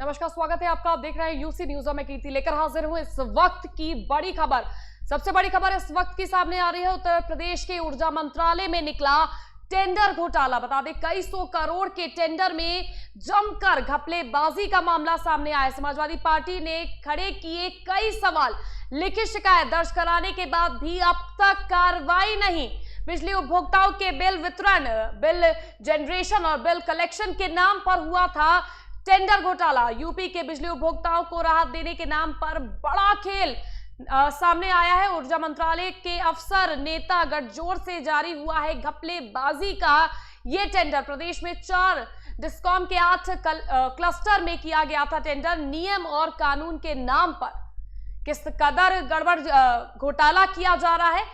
नमस्कार, स्वागत है आपका। आप देख रहे हैं यूसी न्यूज। मैं कीर्ति लेकर हाजिर हूं इस वक्त की बड़ी खबर। सबसे बड़ी खबर इस वक्त की सामने आ रही है। उत्तर प्रदेश के ऊर्जा मंत्रालय में निकला टेंडर घोटाला। बता दें, कई सौ करोड़ के टेंडर में जमकर घपलेबाजी का मामला सामने आया। समाजवादी पार्टी ने खड़े किए कई सवाल। लिखित शिकायत दर्ज कराने के बाद भी अब तक कार्रवाई नहीं। बिजली उपभोक्ताओं के बिल वितरण, बिल जनरेशन और बिल कलेक्शन के नाम पर हुआ था टेंडर घोटाला। यूपी के बिजली उपभोक्ताओं को राहत देने के नाम पर बड़ा खेल सामने आया है। ऊर्जा मंत्रालय के अफसर नेता गठजोड़ से जारी हुआ है घपलेबाजी का ये टेंडर। प्रदेश में 4 डिस्कॉम के 8 क्लस्टर में किया गया था टेंडर। नियम और कानून के नाम पर किस कदर गड़बड़ घोटाला किया जा रहा है।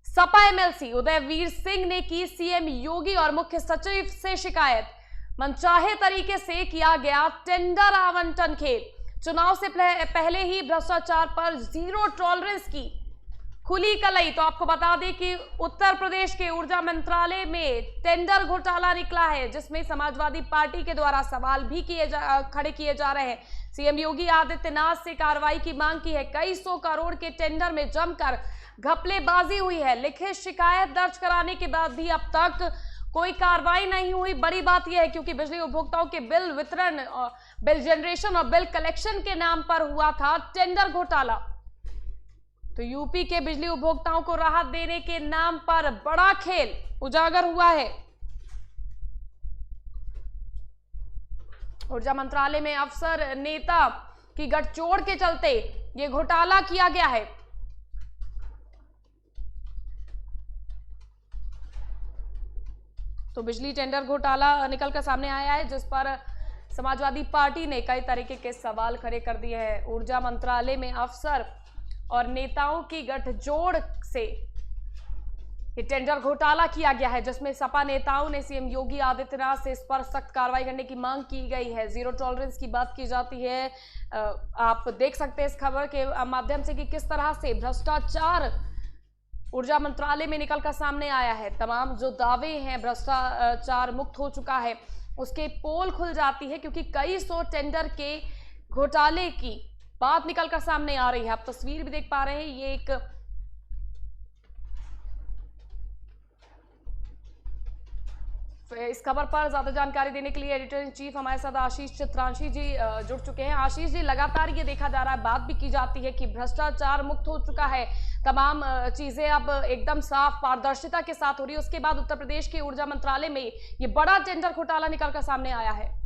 सपा एमएलसी उदयवीर सिंह ने की सीएम योगी और मुख्य सचिव से शिकायत। मनचाहे तरीके से किया गया टेंडर आवंटन खेल। चुनाव से पहले ही भ्रष्टाचार पर जीरो टॉलरेंस की खुली कलई। तो आपको बता दें कि उत्तर प्रदेश के ऊर्जा मंत्रालय में टेंडर घोटाला निकला है, जिसमें समाजवादी पार्टी के द्वारा सवाल भी खड़े किए जा रहे हैं। सीएम योगी आदित्यनाथ से कार्रवाई की मांग की है। कई सौ करोड़ के टेंडर में जमकर घपलेबाजी हुई है। लिखित शिकायत दर्ज कराने के बाद भी अब तक कोई कार्रवाई नहीं हुई। बड़ी बात यह है क्योंकि बिजली उपभोक्ताओं के बिल वितरण, बिल जनरेशन और बिल कलेक्शन के नाम पर हुआ था टेंडर घोटाला। तो यूपी के बिजली उपभोक्ताओं को राहत देने के नाम पर बड़ा खेल उजागर हुआ है। ऊर्जा मंत्रालय में अफसर नेता की गठजोड़ के चलते ये घोटाला किया गया है। तो बिजली टेंडर घोटाला निकलकर सामने आया है, जिस पर समाजवादी पार्टी ने कई तरीके के सवाल खड़े कर दिए हैं। ऊर्जा मंत्रालय में अफसर और नेताओं की गठजोड़ से ये टेंडर घोटाला किया गया है, जिसमें सपा नेताओं ने सीएम योगी आदित्यनाथ से इस पर सख्त कार्रवाई करने की मांग की गई है। जीरो टॉलरेंस की बात की जाती है। आप देख सकते हैं इस खबर के माध्यम से कि किस तरह से भ्रष्टाचार ऊर्जा मंत्रालय में निकलकर सामने आया है। तमाम जो दावे हैं भ्रष्टाचार मुक्त हो चुका है, उसके पोल खुल जाती है, क्योंकि कई सौ टेंडर के घोटाले की बात निकलकर सामने आ रही है। आप तस्वीर भी देख पा रहे हैं। ये एक इस खबर पर ज्यादा जानकारी देने के लिए एडिटर इन चीफ हमारे साथ आशीष चित्रांशी जी जुड़ चुके हैं। आशीष जी, लगातार ये देखा जा रहा है, बात भी की जाती है कि भ्रष्टाचार मुक्त हो चुका है, तमाम चीजें अब एकदम साफ पारदर्शिता के साथ हो रही है। उसके बाद उत्तर प्रदेश के ऊर्जा मंत्रालय में ये बड़ा टेंडर घोटाला निकलकर सामने आया है।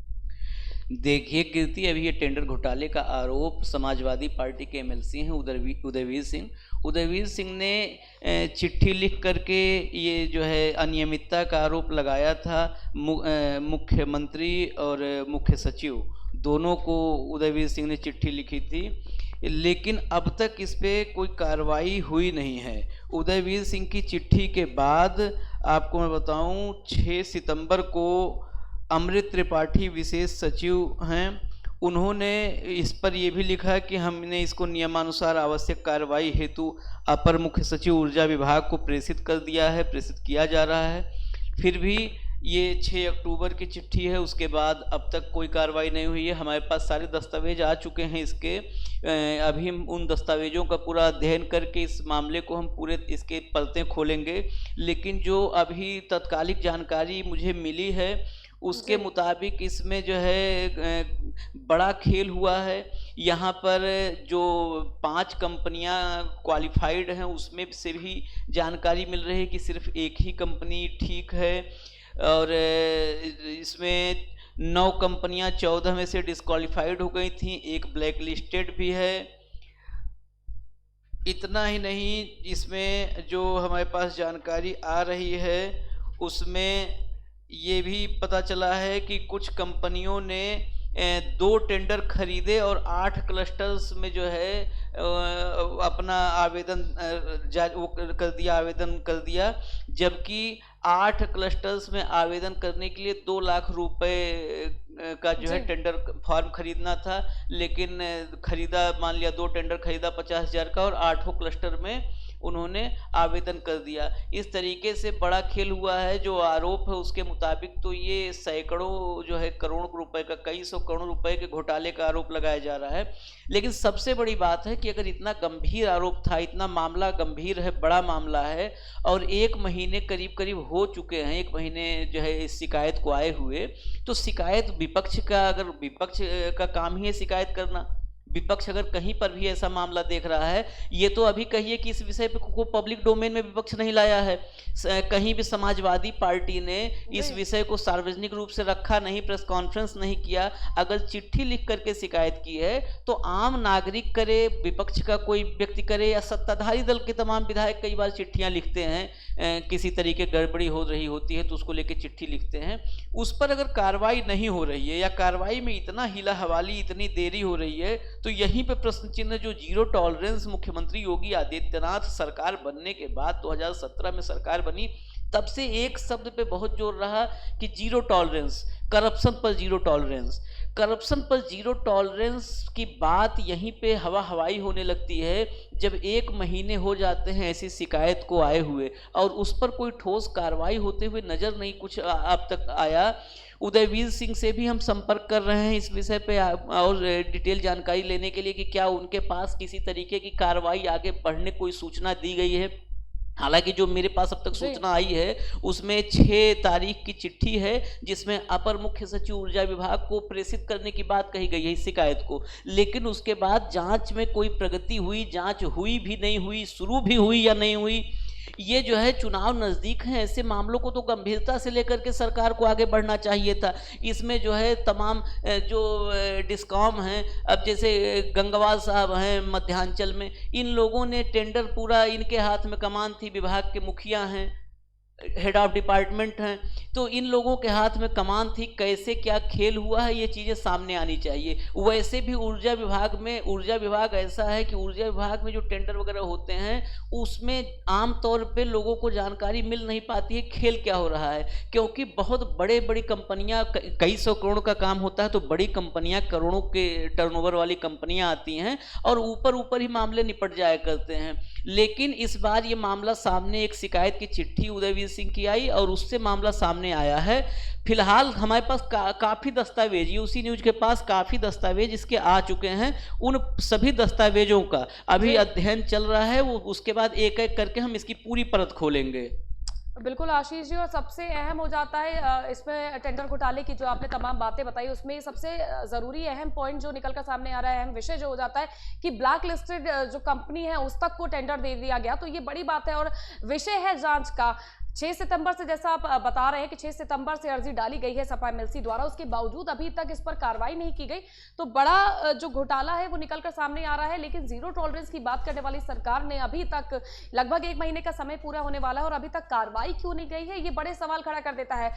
देखिए कीर्ति, अभी ये टेंडर घोटाले का आरोप समाजवादी पार्टी के एमएलसी हैं उदयवीर सिंह ने चिट्ठी लिख करके ये जो है अनियमितता का आरोप लगाया था। मुख्यमंत्री और मुख्य सचिव दोनों को उदयवीर सिंह ने चिट्ठी लिखी थी, लेकिन अब तक इस पे कोई कार्रवाई हुई नहीं है। उदयवीर सिंह की चिट्ठी के बाद आपको मैं बताऊं, 6 सितंबर को अमृत त्रिपाठी विशेष सचिव हैं, उन्होंने इस पर यह भी लिखा कि हमने इसको नियमानुसार आवश्यक कार्रवाई हेतु अपर मुख्य सचिव ऊर्जा विभाग को प्रेषित किया जा रहा है। फिर भी ये 6 अक्टूबर की चिट्ठी है, उसके बाद अब तक कोई कार्रवाई नहीं हुई है। हमारे पास सारे दस्तावेज आ चुके हैं इसके। अभी हम उन दस्तावेजों का पूरा अध्ययन करके इस मामले को हम पूरे इसके पलते खोलेंगे। लेकिन जो अभी तत्कालिक जानकारी मुझे मिली है उसके मुताबिक इसमें जो है बड़ा खेल हुआ है। यहाँ पर जो 5 कंपनियाँ क्वालिफाइड हैं उसमें से भी जानकारी मिल रही है कि सिर्फ एक ही कंपनी ठीक है, और इसमें 9 कंपनियाँ 14 में से डिस्क्वालिफाइड हो गई थी, एक ब्लैक लिस्टेड भी है। इतना ही नहीं, इसमें जो हमारे पास जानकारी आ रही है उसमें ये भी पता चला है कि कुछ कंपनियों ने 2 टेंडर खरीदे और 8 क्लस्टर्स में जो है अपना आवेदन कर दिया, जबकि 8 क्लस्टर्स में आवेदन करने के लिए 2 लाख रुपए का जो है टेंडर फॉर्म खरीदना था, लेकिन खरीदा, मान लिया 2 टेंडर खरीदा 50,000 का और 8 क्लस्टर में उन्होंने आवेदन कर दिया। इस तरीके से बड़ा खेल हुआ है। जो आरोप है उसके मुताबिक तो ये सैकड़ों जो है करोड़ रुपए का, कई सौ करोड़ रुपए के घोटाले का आरोप लगाया जा रहा है। लेकिन सबसे बड़ी बात है कि अगर इतना गंभीर आरोप था, इतना मामला गंभीर है, बड़ा मामला है, और 1 महीने करीब करीब हो चुके हैं, 1 महीने जो है इस शिकायत को आए हुए, तो शिकायत विपक्ष का, अगर विपक्ष का काम ही है शिकायत करना, विपक्ष अगर कहीं पर भी ऐसा मामला देख रहा है, ये तो अभी कहिए कि इस विषय पे को पब्लिक डोमेन में विपक्ष नहीं लाया है। कहीं भी समाजवादी पार्टी ने इस विषय को सार्वजनिक रूप से रखा नहीं, प्रेस कॉन्फ्रेंस नहीं किया। अगर चिट्ठी लिख करके शिकायत की है तो आम नागरिक करे, विपक्ष का कोई व्यक्ति करे, या सत्ताधारी दल के तमाम विधायक कई बार चिट्ठियां लिखते हैं, किसी तरीके गड़बड़ी हो रही होती है तो उसको लेके चिट्ठी लिखते हैं। उस पर अगर कार्रवाई नहीं हो रही है या कार्रवाई में इतना हिला हवाली, इतनी देरी हो रही है, तो यहीं पे प्रश्न चिन्ह। जो जीरो टॉलरेंस मुख्यमंत्री योगी आदित्यनाथ सरकार बनने के बाद 2017 में सरकार बनी, तब से एक शब्द पे बहुत जोर रहा कि जीरो टॉलरेंस, करप्शन पर जीरो टॉलरेंस। करप्शन पर जीरो टॉलरेंस की बात यहीं पे हवा हवाई होने लगती है जब 1 महीने हो जाते हैं ऐसी शिकायत को आए हुए और उस पर कोई ठोस कार्रवाई होते हुए नजर नहीं कुछ अब तक आया। उदयवीर सिंह से भी हम संपर्क कर रहे हैं इस विषय पे और डिटेल जानकारी लेने के लिए कि क्या उनके पास किसी तरीके की कार्रवाई आगे बढ़ने कोई सूचना दी गई है। हालांकि जो मेरे पास अब तक सूचना आई है उसमें 6 तारीख की चिट्ठी है जिसमें अपर मुख्य सचिव ऊर्जा विभाग को प्रेषित करने की बात कही गई है इस शिकायत को। लेकिन उसके बाद जांच में कोई प्रगति हुई, जांच हुई भी नहीं हुई, शुरू भी हुई या नहीं हुई, ये जो है चुनाव नज़दीक हैं, ऐसे मामलों को तो गंभीरता से लेकर के सरकार को आगे बढ़ना चाहिए था। इसमें जो है तमाम जो डिस्कॉम हैं, अब जैसे गंगवार साहब हैं मध्यांचल में, इन लोगों ने टेंडर पूरा, इनके हाथ में कमान थी, विभाग के मुखिया हैं, हेड ऑफ डिपार्टमेंट हैं, तो इन लोगों के हाथ में कमान थी। कैसे क्या खेल हुआ है ये चीज़ें सामने आनी चाहिए। वैसे भी ऊर्जा विभाग ऐसा है कि ऊर्जा विभाग में जो टेंडर वगैरह होते हैं उसमें आम तौर पे लोगों को जानकारी मिल नहीं पाती है खेल क्या हो रहा है, क्योंकि बहुत बड़ी कंपनियां, कई सौ करोड़ का काम होता है तो बड़ी कंपनियां, करोड़ों के टर्नओवर वाली कंपनियां आती हैं और ऊपर ही मामले निपट जाया करते हैं। लेकिन इस बार ये मामला सामने, एक शिकायत की चिट्ठी उदयवीर सिंह की आई और उससे मामला सामने आया है। फिलहाल हमारे पास काफ़ी दस्तावेज, यूसी न्यूज के पास काफ़ी दस्तावेज इसके आ चुके हैं। उन सभी दस्तावेजों का अभी अध्ययन चल रहा है, वो उसके बाद एक एक करके हम इसकी पूरी परत खोलेंगे। बिल्कुल आशीष जी, और सबसे अहम हो जाता है इसमें टेंडर घोटाले की जो आपने तमाम बातें बताई, उसमें सबसे ज़रूरी अहम पॉइंट जो निकल कर सामने आ रहा है, अहम विषय जो हो जाता है कि ब्लैक लिस्टेड जो कंपनी है उस तक को टेंडर दे दिया गया, तो ये बड़ी बात है और विषय है जांच का। 6 सितंबर से, जैसा आप बता रहे हैं कि 6 सितंबर से अर्जी डाली गई है सपा एमएलसी द्वारा, उसके बावजूद अभी तक इस पर कार्रवाई नहीं की गई, तो बड़ा जो घोटाला है वो निकल कर सामने आ रहा है। लेकिन जीरो टॉलरेंस की बात करने वाली सरकार ने अभी तक, लगभग 1 महीने का समय पूरा होने वाला है और अभी तक कार्रवाई क्यों नहीं गई है, ये बड़े सवाल खड़ा कर देता है।